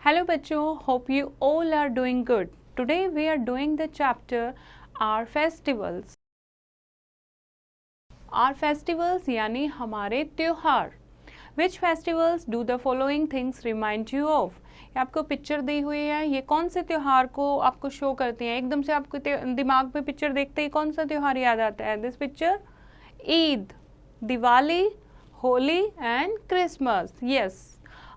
Hello बच्चों, hope you all are doing good. Today we are doing the chapter our festivals. Our festivals यानी हमारे त्योहार. Which festivals do the following things remind you of? ये आपको picture दी हुई है. ये कौन से त्योहार को आपको शो करती हैं? एकदम से आपको दिमाग में पिक्चर देखते ही कौन सा त्योहार याद आता है? This picture, Eid, Diwali, Holi and Christmas. Yes.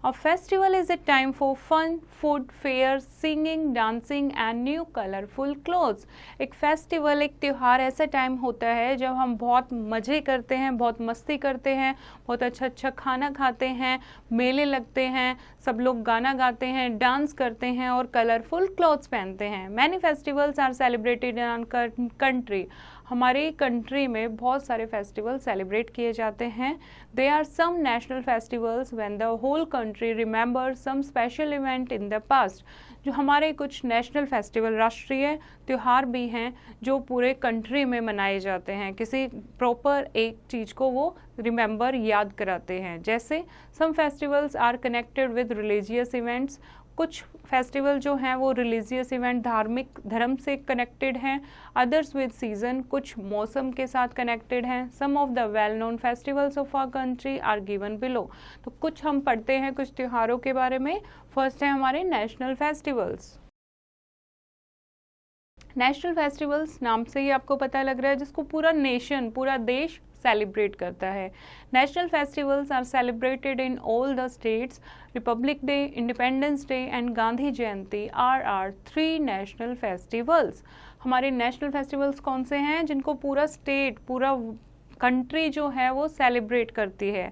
A festival is a time for fun, food, fairs, singing, dancing and new colorful clothes. एक फेस्टिवल, एक त्यौहार ऐसा टाइम होता है जब हम बहुत मज़े करते हैं, बहुत मस्ती करते हैं, बहुत अच्छा खाना खाते हैं, मेले लगते हैं, सब लोग गाना गाते हैं, डांस करते हैं और कलरफुल क्लॉथ्स पहनते हैं. Many festivals are celebrated in our country. हमारी कंट्री में बहुत सारे फेस्टिवल सेलिब्रेट किए जाते हैं. They are some national festivals when the whole country remember some special event in the past. जो हमारे कुछ नेशनल फेस्टिवल, राष्ट्रीय त्यौहार भी हैं जो पूरे कंट्री में मनाए जाते हैं. किसी प्रॉपर एक चीज़ को वो रिमेंबर, याद कराते हैं. जैसे some festivals are connected with religious events. कुछ फेस्टिवल जो हैं वो रिलीजियस इवेंट, धार्मिक धर्म से कनेक्टेड हैं. अदर्स विद सीजन, कुछ मौसम के साथ कनेक्टेड हैं. Some of the well known festivals of our country are given below. तो कुछ हम पढ़ते हैं कुछ त्योहारों के बारे में. फर्स्ट है हमारे नेशनल फेस्टिवल्स. नेशनल फेस्टिवल्स नाम से ही आपको पता लग रहा है जिसको पूरा नेशन, पूरा देश सेलिब्रेट करता है. National festivals are celebrated in all the states. Republic day, independence day and Gandhi Jayanti are 3 national festivals. हमारे नेशनल फेस्टिवल्स कौन से हैं जिनको पूरा स्टेट, पूरा कंट्री जो है वो सेलिब्रेट करती है?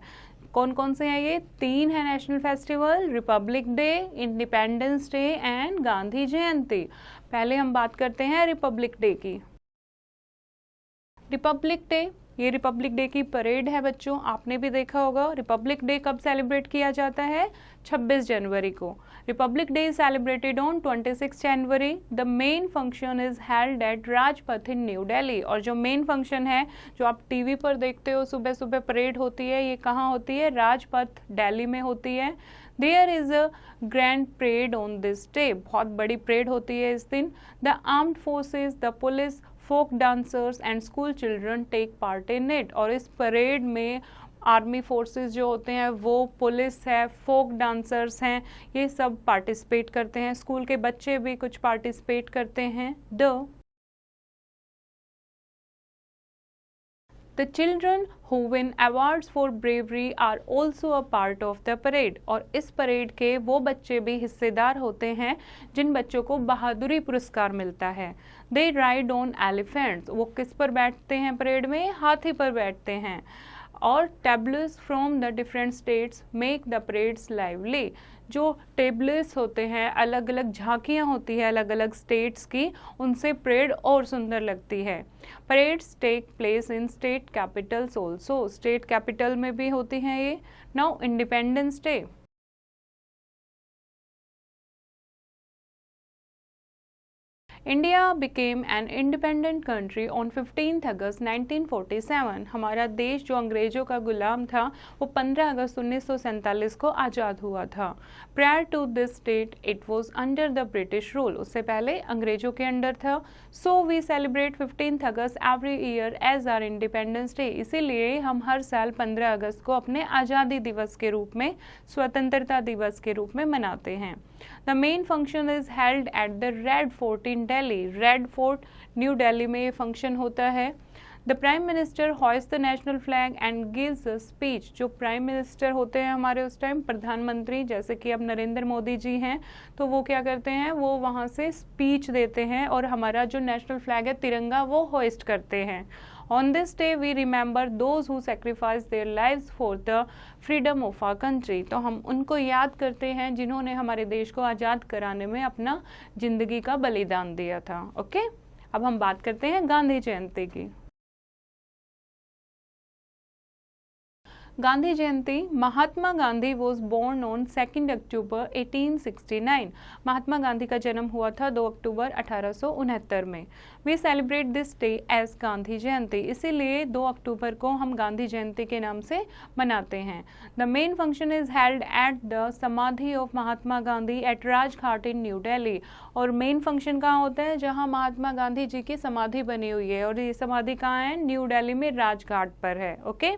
कौन कौन से हैं ये? 3 है national festival, republic day, independence day and Gandhi Jayanti. पहले हम बात करते हैं रिपब्लिक डे की. रिपब्लिक डे, ये रिपब्लिक डे की परेड है बच्चों. आपने भी देखा होगा. रिपब्लिक डे कब सेलिब्रेट किया जाता है? 26 जनवरी को. Republic day is celebrated on 26 January. The main function is held eight Rajpath in New Delhi. और जो मेन फंक्शन है जो आप टीवी पर देखते हो, सुबह सुबह परेड होती है, ये कहाँ होती है? राजपथ, दिल्ली में होती है. There is a grand parade on this day. बहुत बड़ी परेड होती है इस दिन. The armed forces, the police, folk dancers and school children take part in it. और इस परेड में आर्मी फोर्सेस जो होते हैं, वो पुलिस है, फोक डांसर्स हैं, ये सब पार्टिसिपेट करते हैं. स्कूल के बच्चे भी कुछ पार्टिसिपेट करते हैं. The children who win awards for bravery are also a part of the parade. और इस परेड के वो बच्चे भी हिस्सेदार होते हैं जिन बच्चों को बहादुरी पुरस्कार मिलता है. They ride on elephants. वो किस पर बैठते हैं परेड में? हाथी पर बैठते हैं. और tables from the different states make the parades lively. जो टेबल्स होते हैं, अलग अलग झांकियाँ होती है अलग अलग स्टेट्स की, उनसे परेड और सुंदर लगती है. Parades take place in state capitals also. State capital में भी होती हैं ये. Now independence day. India became an independent country on 15 August 1947. हमारा देश जो अंग्रेजों का गुलाम था वो 15 अगस्त 1947 को आज़ाद हुआ था. Prior to this date it was under the British rule. उससे पहले अंग्रेजों के अंडर था. So we celebrate 15 August every year as our independence day. इसीलिए हम हर साल 15 अगस्त को अपने आज़ादी दिवस के रूप में, स्वतंत्रता दिवस के रूप में मनाते हैं. The main function is held at the red fort in Delhi. Red fort new Delhi में ये फंक्शन होता है. The prime minister hoist the national flag and gives a speech. जो प्राइम मिनिस्टर होते हैं हमारे उस टाइम, प्रधानमंत्री, जैसे कि अब नरेंद्र मोदी जी हैं, तो वो क्या करते हैं? वो वहाँ से स्पीच देते हैं और हमारा जो नेशनल फ्लैग है, तिरंगा, वो होइस्ट करते हैं. On this day we remember those who sacrificed their lives for the freedom of our country. तो हम उनको याद करते हैं जिन्होंने हमारे देश को आज़ाद कराने में अपना जिंदगी का बलिदान दिया था. ओके, अब हम बात करते हैं गांधी जयंती की. Gandhi Jayanti, Mahatma Gandhi was born on 2 अक्टूबर 1869। महात्मा गांधी का जन्म हुआ था 2 अक्टूबर 1869 में। We celebrate this day as Gandhi Jayanti, इसीलिए 2 अक्टूबर को हम गांधी जयंती के नाम से मनाते हैं। The main function is held at the samadhi of Mahatma Gandhi at Rajghat in New Delhi. और मेन फंक्शन कहाँ होता है? जहाँ महात्मा गांधी जी की समाधि बनी हुई है, और ये समाधि कहाँ है? न्यू दिल्ली में राजघाट पर है। Okay.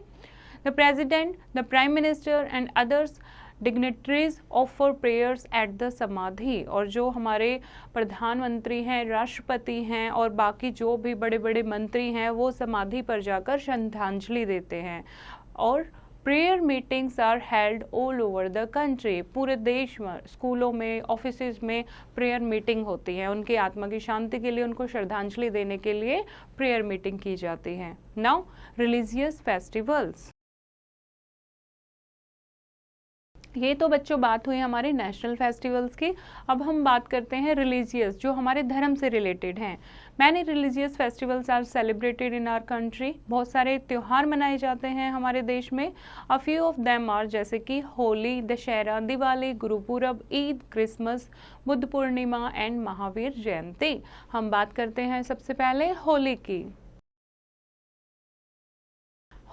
The President, the Prime Minister and others dignitaries offer prayers at the समाधि। और जो हमारे प्रधानमंत्री हैं, राष्ट्रपति हैं और बाकी जो भी बड़े बड़े मंत्री हैं वो समाधि पर जाकर श्रद्धांजलि देते हैं। और prayer meetings are held all over the country. पूरे देश में, स्कूलों में, ऑफिसेज में प्रेयर मीटिंग होती है। उनकी आत्मा की शांति के लिए, उनको श्रद्धांजलि देने के लिए प्रेयर मीटिंग की जाती है। Now religious festivals. ये तो बच्चों बात हुई हमारे नेशनल फेस्टिवल्स की। अब हम बात करते हैं रिलीजियस, जो हमारे धर्म से रिलेटेड हैं। Many religious festivals are celebrated in our country. बहुत सारे त्यौहार मनाए जाते हैं हमारे देश में। A few of them are जैसे कि होली, दशहरा, दिवाली, गुरुपूरब, ईद, क्रिसमस, बुद्ध पूर्णिमा एंड महावीर जयंती। हम बात करते हैं सबसे पहले होली की।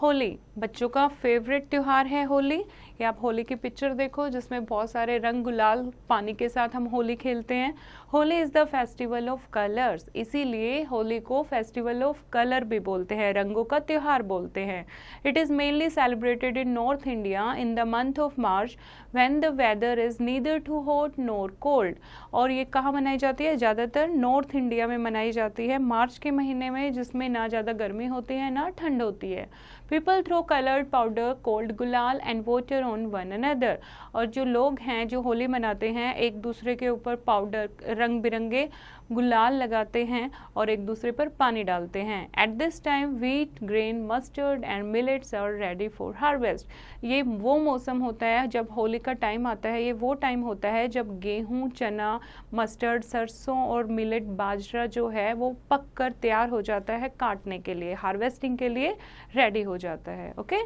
होली बच्चों का फेवरेट त्यौहार है होली। ये आप होली की पिक्चर देखो जिसमें बहुत सारे रंग गुलाल पानी के साथ हम होली खेलते हैं। Holi is the festival of colours, इसीलिए होली को फेस्टिवल ऑफ कलर भी बोलते हैं, रंगों का त्यौहार बोलते हैं। It is mainly celebrated in north India in the month of March when the weather is neither too hot nor cold. और ये कहाँ मनाई जाती है? ज़्यादातर नॉर्थ इंडिया में मनाई जाती है मार्च के महीने में, जिसमें ना ज़्यादा गर्मी होती है ना ठंड होती है। People throw coloured powder called gulal and water on one another. और जो लोग हैं जो होली मनाते हैं एक दूसरे के ऊपर पाउडर, रंग बिरंगे गुलाल लगाते हैं और एक दूसरे पर पानी डालते हैं। At this time wheat, grain, mustard and millets are ready for harvest. ये वो मौसम होता है जब होली का टाइम आता है। ये वो टाइम होता है जब गेहूँ, चना, मस्टर्ड, सरसों और मिलेट, बाजरा जो है वो पक कर तैयार हो जाता है काटने के लिए, हार्वेस्टिंग के लिए रेडी हो जाता है। ओके।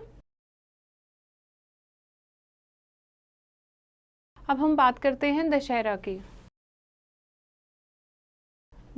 अब हम बात करते हैं दशहरा की।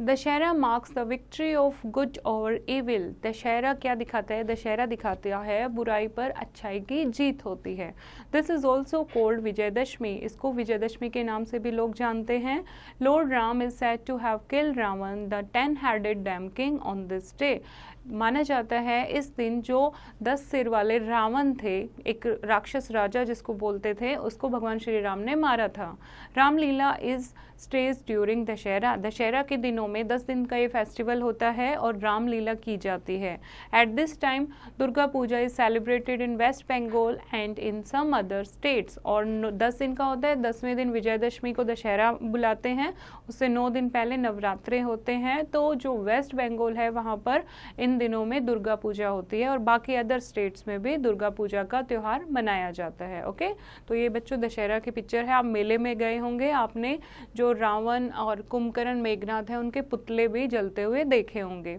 Dussehra marks the victory of good over evil. Dussehra क्या दिखाता है? दशहरा दिखाता है बुराई पर अच्छाई की जीत होती है। This is also called Vijayadashami. इसको विजयदशमी के नाम से भी लोग जानते हैं। Lord Ram is said to have killed Ravana the 10-headed demon king on this day. माना जाता है इस दिन जो 10 सिर वाले रावण थे, एक राक्षस राजा जिसको बोलते थे, उसको भगवान श्री राम ने मारा था। Ramlila is stage during Dussehra. Dussehra के दिनों में 10 दिन का ये फेस्टिवल होता है और रामलीला की जाती है। At this time Durga Puja is celebrated in West Bengal and in some other states. और 10 दिन का होता है। 10वें दिन विजयदशमी को दशहरा बुलाते हैं, उससे 9 दिन पहले नवरात्रे होते हैं। तो जो वेस्ट बंगाल है वहाँ पर इन दिनों में दुर्गा पूजा होती है और बाकी अदर स्टेट्स में भी दुर्गा पूजा का त्यौहार मनाया जाता है। ओके। तो ये बच्चों दशहरा की पिक्चर है। आप मेले में गए होंगे, आपने जो रावण और कुंभकर्ण, मेघनाथ है, उनके पुतले भी जलते हुए देखे होंगे।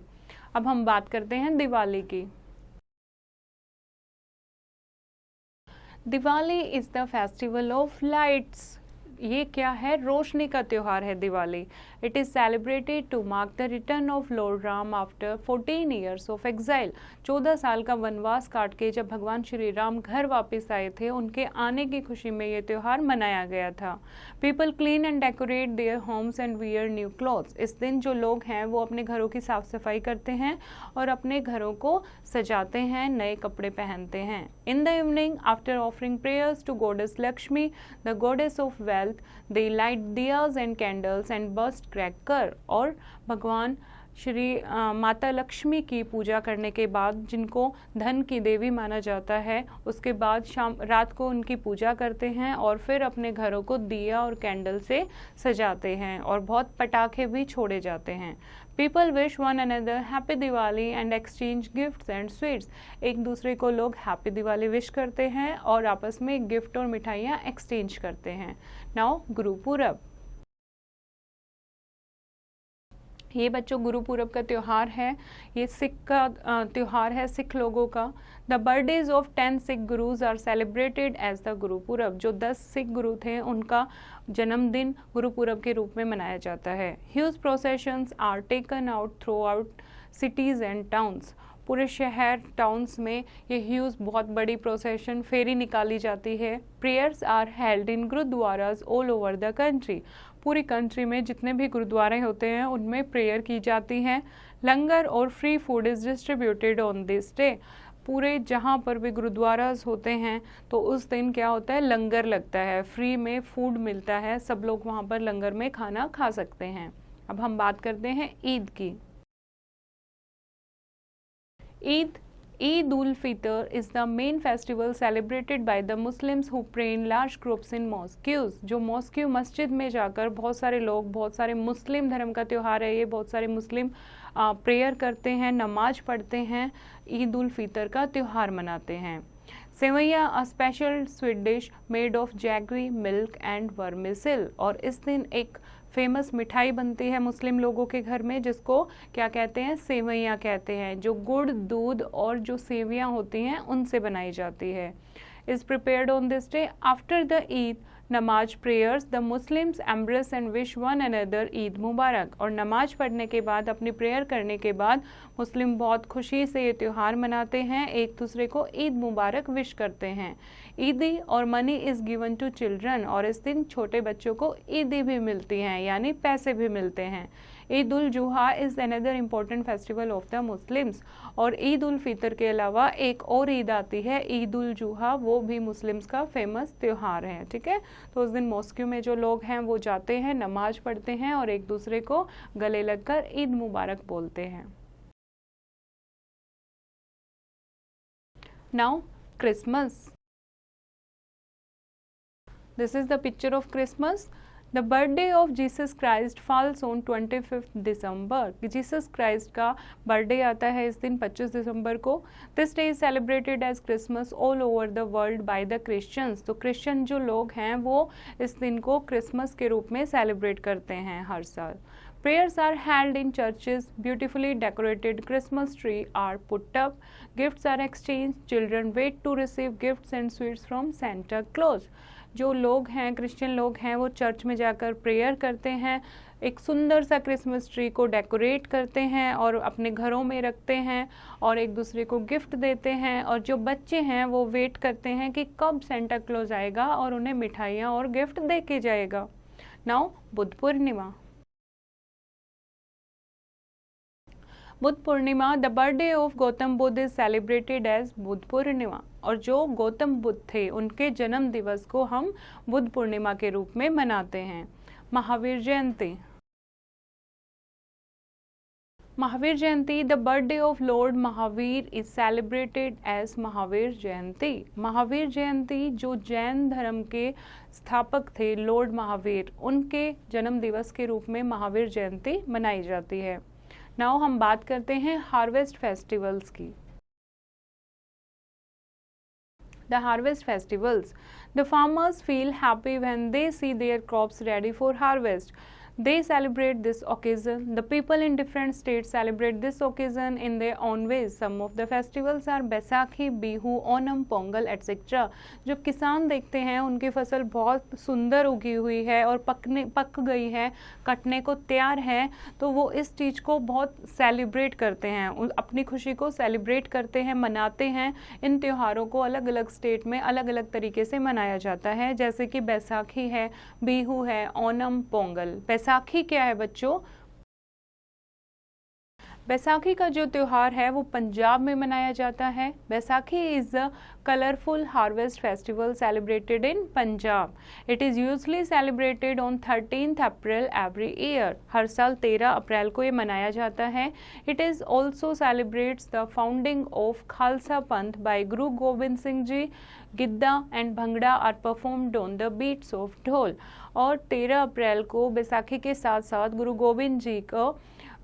अब हम बात करते हैं दिवाली की। Diwali is the festival of lights. ये क्या है? रोशनी का त्यौहार है Diwali. It is celebrated to mark the return of lord Ram after 14 years of exile. 14 साल का वनवास काट के जब भगवान श्री राम घर वापस आए थे, उनके आने की खुशी में ये त्यौहार मनाया गया था। People clean and decorate their homes and wear new clothes. इस दिन जो लोग हैं वो अपने घरों की साफ सफाई करते हैं और अपने घरों को सजाते हैं, नए कपड़े पहनते हैं। In the evening after offering prayers to goddess Lakshmi, the goddess of wealth, they light diyas and candles and burst cracker। और भगवान श्री माता लक्ष्मी की पूजा करने के बाद, जिनको धन की देवी माना जाता है, उसके बाद रात को उनकी पूजा करते हैं और फिर अपने घरों को दिया और कैंडल से सजाते हैं और बहुत पटाखे भी छोड़े जाते हैं। People wish one another happy Diwali and exchange gifts and sweets. एक दूसरे को लोग हैप्पी दिवाली विश करते हैं और आपस में गिफ्ट और मिठाइयाँ एक्सचेंज करते हैं। नाउ गुरुपूरब। ये बच्चों गुरुपूरब का त्यौहार है, ये सिख का त्यौहार है, सिख लोगों का। The birthdays of 10 Sikh gurus are celebrated as the Gurpurab. जो 10 सिख गुरु थे उनका जन्मदिन गुरुपूरब के रूप में मनाया जाता है। Huge processions are taken out throughout cities and towns. पूरे शहर टाउन्स में ये ह्यूज बहुत बड़ी प्रोसेशन फेरी निकाली जाती है। Prayers are held in gurdwaras all over the country. पूरी कंट्री में जितने भी गुरुद्वारे होते हैं उनमें प्रेयर की जाती है। लंगर और free food is distributed on this day. पूरे जहाँ पर भी गुरुद्वाराज होते हैं तो उस दिन क्या होता है, लंगर लगता है, फ्री में फूड मिलता है, सब लोग वहाँ पर लंगर में खाना खा सकते हैं। अब हम बात करते हैं ईद की। Eid ul-Fitr is the main festival celebrated by the Muslims who pray in large groups in mosques। जो मॉस्क्यू मस्जिद में जाकर बहुत सारे लोग, बहुत सारे मुस्लिम धर्म का त्यौहार है ये, बहुत सारे मुस्लिम प्रेयर करते हैं, नमाज पढ़ते हैं, ईद उल फितर का त्यौहार मनाते हैं। Seviyan a special sweet dish made of jaggery milk and vermicelli. और इस दिन एक फेमस मिठाई बनती है मुस्लिम लोगों के घर में जिसको क्या कहते हैं, सेवैयाँ कहते हैं, जो गुड़, दूध और जो सेवियाँ होती हैं उनसे बनाई जाती है। Is prepared on this day after the Eid namaz prayers the Muslims embrace and wish one another Eid Mubarak. और नमाज पढ़ने के बाद, अपनी प्रेयर करने के बाद मुस्लिम बहुत खुशी से ये त्यौहार मनाते हैं, एक दूसरे को ईद मुबारक विश करते हैं। ईदी और money is given to children. और इस दिन छोटे बच्चों को ईदी भी मिलती हैं, यानी पैसे भी मिलते हैं। Eid ul Zuha is another important festival of the Muslims. और ईद उल फितर के अलावा एक और ईद आती है, ईद उल जुहा, वो भी मुस्लिम्स का फेमस त्यौहार है। ठीक है, तो उस दिन मॉस्क्यू में जो लोग हैं वो जाते हैं, नमाज पढ़ते हैं और एक दूसरे को गले लगकर ईद मुबारक बोलते हैं। Now Christmas. This is the picture of Christmas. The birthday of Jesus Christ falls on 25th December. Jesus Christ का बर्थडे आता है इस दिन 25 दिसंबर को। This day is celebrated as Christmas all over the world by the Christians. तो Christian जो लोग हैं वो इस दिन को क्रिसमस के रूप में सेलिब्रेट करते हैं हर साल। Prayers are held in churches. Beautifully decorated Christmas tree are put up. Gifts are exchanged. Children wait to receive gifts and sweets from Santa Claus. जो लोग हैं, क्रिश्चियन लोग हैं, वो चर्च में जाकर प्रेयर करते हैं, एक सुंदर सा क्रिसमस ट्री को डेकोरेट करते हैं और अपने घरों में रखते हैं और एक दूसरे को गिफ्ट देते हैं। और जो बच्चे हैं वो वेट करते हैं कि कब सेंटा क्लॉज आएगा और उन्हें मिठाइयाँ और गिफ्ट दे के जाएगा। Now Buddha Purnima. Buddha Purnima, the birthday of Gautam Buddha is celebrated as Buddha Purnima. और जो गौतम बुद्ध थे उनके जन्म दिवस को हम बुद्ध पूर्णिमा के रूप में मनाते हैं। Mahavir Jayanti. Mahavir Jayanti, the birthday of lord Mahavir is celebrated as Mahavir Jayanti. Mahavir Jayanti जो जैन धर्म के स्थापक थे लॉर्ड महावीर, उनके जन्म दिवस के रूप में महावीर जयंती मनाई जाती है। नाउ हम बात करते हैं हार्वेस्ट फेस्टिवल्स की। The harvest festivals. The farmers feel happy when they see their crops ready for harvest. They celebrate this occasion. The people in different states celebrate this occasion in their own ways. Some of the festivals are Baisakhi, Bihu, Onam, Pongal, etc. जब किसान देखते हैं उनकी फसल बहुत सुंदर उगी हुई है और पक गई है, कटने को तैयार है, तो वो इस चीज़ को बहुत सेलिब्रेट करते हैं, अपनी खुशी को सेलिब्रेट करते हैं, मनाते हैं। इन त्योहारों को अलग अलग स्टेट में अलग अलग तरीके से मनाया जाता है, जैसे कि बैसाखी है, बिहू है, ओनम, पोंगल। बैसाखी क्या है बच्चों? बैसाखी का जो त्यौहार है वो पंजाब में मनाया जाता है। Baisakhi is a colourful harvest festival celebrated in Punjab. It is usually celebrated on 13th April every year. हर साल 13 अप्रैल को ये मनाया जाता है। It is also celebrates the founding of Khalsa Panth by Guru Gobind Singh ji. Giddha and Bhangra are performed on the beats of dhol. और 13 अप्रैल को बैसाखी के साथ साथ गुरु गोविंद जी को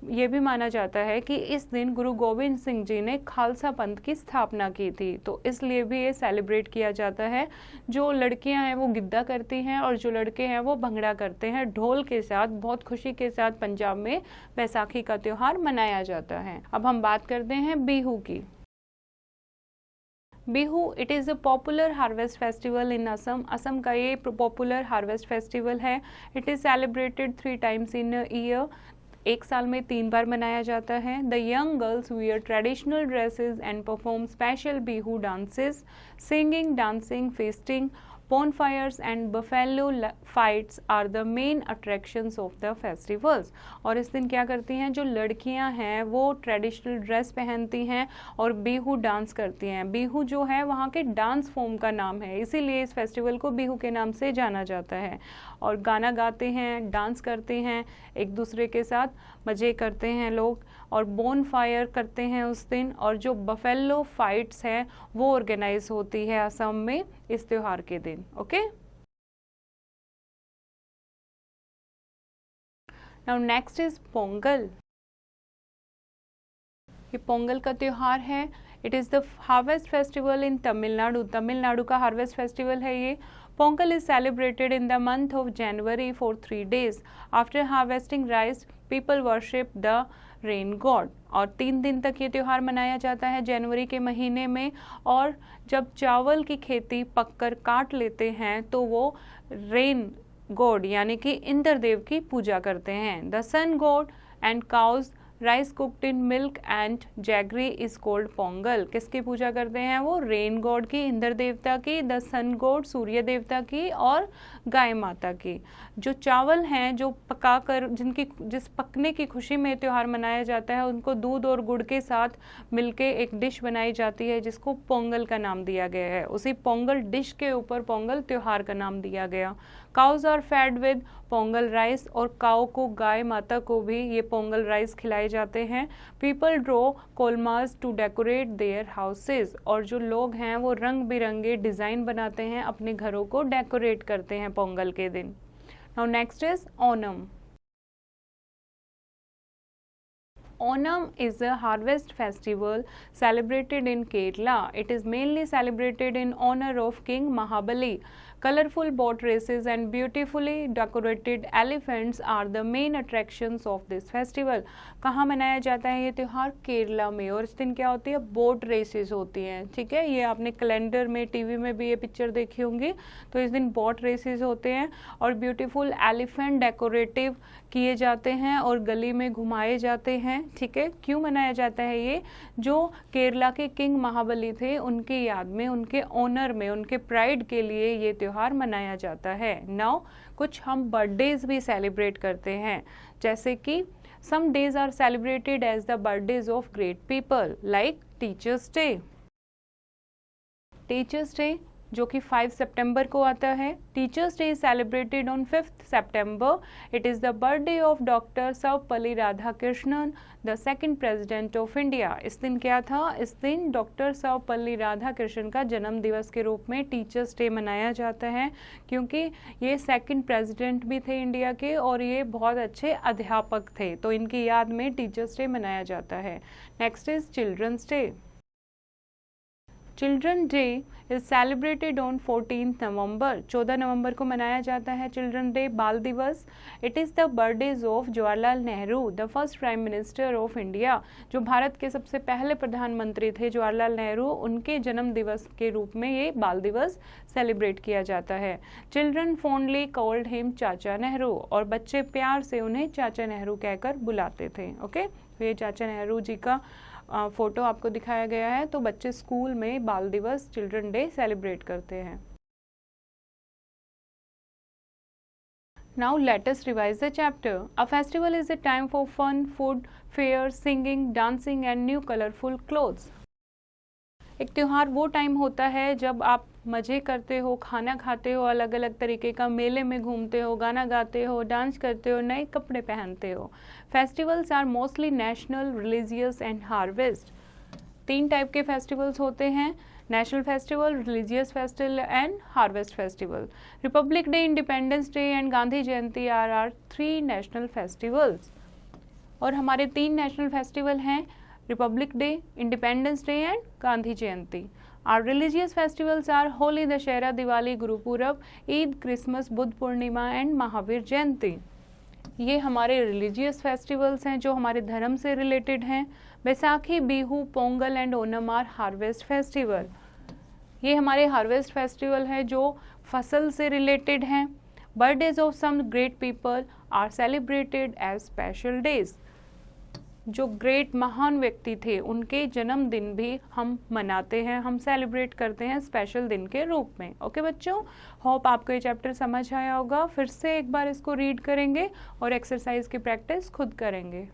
ये भी माना जाता है कि इस दिन गुरु गोविंद सिंह जी ने खालसा पंथ की स्थापना की थी, तो इसलिए भी ये सेलिब्रेट किया जाता है। जो लड़कियां हैं वो गिद्दा करती हैं और जो लड़के हैं वो भंगड़ा करते हैं। ढोल के साथ बहुत खुशी के साथ पंजाब में बैसाखी का त्यौहार मनाया जाता है। अब हम बात करते हैं बिहू की। Bihu it is a popular harvest festival in Assam. Assam का ये पॉपुलर हार्वेस्ट फेस्टिवल है। It is celebrated 3 times in a year. एक साल में 3 बार मनाया जाता है। The young girls wear traditional dresses and perform special Bihu dances, singing, dancing, feasting, bonfires and buffalo fights are the main attractions of the festivals। और इस दिन क्या करती हैं, जो लड़कियां हैं वो ट्रेडिशनल ड्रेस पहनती हैं और बिहू डांस करती हैं। बिहू जो है वहाँ के डांस फॉर्म का नाम है, इसीलिए इस फेस्टिवल को बिहू के नाम से जाना जाता है। और गाना गाते हैं, डांस करते हैं, एक दूसरे के साथ मज़े करते हैं लोग, और बोन फायर करते हैं उस दिन। और जो बफेलो फाइट्स हैं वो ऑर्गेनाइज होती है असम में इस त्योहार के दिन। Okay, now next is Pongal. ये पोंगल का त्योहार है। It is the harvest festival इन तमिलनाडु। तमिलनाडु का हार्वेस्ट फेस्टिवल है ये। Pongal is celebrated in the month of January for 3 days. After harvesting rice, people worship the rain God. और 3 दिन तक ये त्यौहार मनाया जाता है जनवरी के महीने में। और जब चावल की खेती पककर काट लेते हैं तो वो रेन गॉड यानी कि इंद्रदेव की पूजा करते हैं। The sun god and cows rice cooked in milk and jaggery is called Pongal. किसकी पूजा करते हैं वो? रेन गॉड की, इंद्र देवता की, द सन गॉड सूर्य देवता की, और गाय माता की। जो चावल हैं जो पकाकर जिस पकने की खुशी में त्यौहार मनाया जाता है उनको दूध और गुड़ के साथ मिलके एक डिश बनाई जाती है जिसको पोंगल का नाम दिया गया है। उसी पोंगल डिश के ऊपर पोंगल त्यौहार का नाम दिया गया। Cows are fed with Pongal rice, और काऊ को, गाय माता को भी ये पोंगल राइस खिलाए जाते हैं। People draw kolams to decorate their houses, और जो लोग हैं वो रंग बिरंगे डिज़ाइन बनाते हैं, अपने घरों को डेकोरेट करते हैं पोंगल के दिन। Now next is Onam. Onam is a harvest festival celebrated in Kerala. It is mainly celebrated in honor of King Mahabali. Colorful boat races and beautifully decorated elephants are the main attractions of this festival. कहाँ मनाया जाता है ये त्यौहार? केरला में। और इस दिन क्या होती है? बोट रेसेस होती हैं। ठीक है, ये आपने कैलेंडर में, टीवी में भी ये पिक्चर देखी होंगी। तो इस दिन बोट रेसेस होते हैं और ब्यूटीफुल एलिफेंट डेकोरेटिव किए जाते हैं और गली में घुमाए जाते हैं। ठीक है, क्यों मनाया जाता है ये? जो केरला के किंग महाबली थे उनकी याद में, उनके ऑनर में, उनके प्राइड के लिए ये त्योहार मनाया जाता है। नाउ कुछ हम बर्थडेज भी सेलिब्रेट करते हैं, जैसे कि some days are celebrated as the birthdays of great people like teachers day. Teachers day जो कि 5 सितंबर को आता है। Teachers day is celebrated on 5 September. It is the birthday of doctor Sarvepalli Radhakrishnan, the second president of India. इस दिन क्या था? इस दिन डॉक्टर सर्वपल्ली राधाकृष्णन का जन्म दिवस के रूप में टीचर्स डे मनाया जाता है, क्योंकि ये सेकंड प्रेसिडेंट भी थे इंडिया के और ये बहुत अच्छे अध्यापक थे, तो इनकी याद में टीचर्स डे मनाया जाता है। Next is children's day. Children day is celebrated on 14 November. 14 नवंबर को मनाया जाता है चिल्ड्रन डे, बाल दिवस। It is the birthdays of Jawaharlal Nehru, the first prime minister of India. जो भारत के सबसे पहले प्रधानमंत्री थे जवाहरलाल नेहरू, उनके जन्म दिवस के रूप में ये बाल दिवस सेलिब्रेट किया जाता है। चिल्ड्रन फॉन्डली कॉल्ड हिम चाचा नेहरू, और बच्चे प्यार से उन्हें चाचा नेहरू कहकर बुलाते थे। ओके, तो ये चाचा नेहरू जी का फोटो आपको दिखाया गया है। तो बच्चे स्कूल में बाल दिवस, चिल्ड्रन डे सेलिब्रेट करते हैं। Now let us revise the chapter. A festival is a time for fun, food, fair, singing, dancing and new colorful clothes. एक त्यौहार वो टाइम होता है जब आप मज़े करते हो, खाना खाते हो, अलग अलग तरीके का मेले में घूमते हो, गाना गाते हो, डांस करते हो, नए कपड़े पहनते हो। Festivals are mostly national, religious and harvest. 3 type के फेस्टिवल्स होते हैं: national festival, religious festival and harvest festival. Republic day, independence day and Gandhi Jayanti are 3 national festivals. और हमारे 3 नेशनल फेस्टिवल हैं, republic day, independence day and Gandhi Jayanti. Are religious festivals are Holi, Dussehra, Diwali, Gurpurab, Eid, Christmas, Buddha Purnima and Mahavir Jayanti. ये हमारे religious festivals हैं जो हमारे धर्म से रिलेटेड हैं। Baisakhi, Bihu, Pongal and Onam are harvest festival. ये हमारे हार्वेस्ट फेस्टिवल है जो फसल से रिलेटेड हैं। Birthdays of some great people are celebrated as special days. जो ग्रेट महान व्यक्ति थे उनके जन्मदिन भी हम मनाते हैं, हम सेलिब्रेट करते हैं स्पेशल दिन के रूप में। ओके बच्चों, होप आपको ये चैप्टर समझ आया होगा। फिर से एक बार इसको रीड करेंगे और एक्सरसाइज की प्रैक्टिस खुद करेंगे।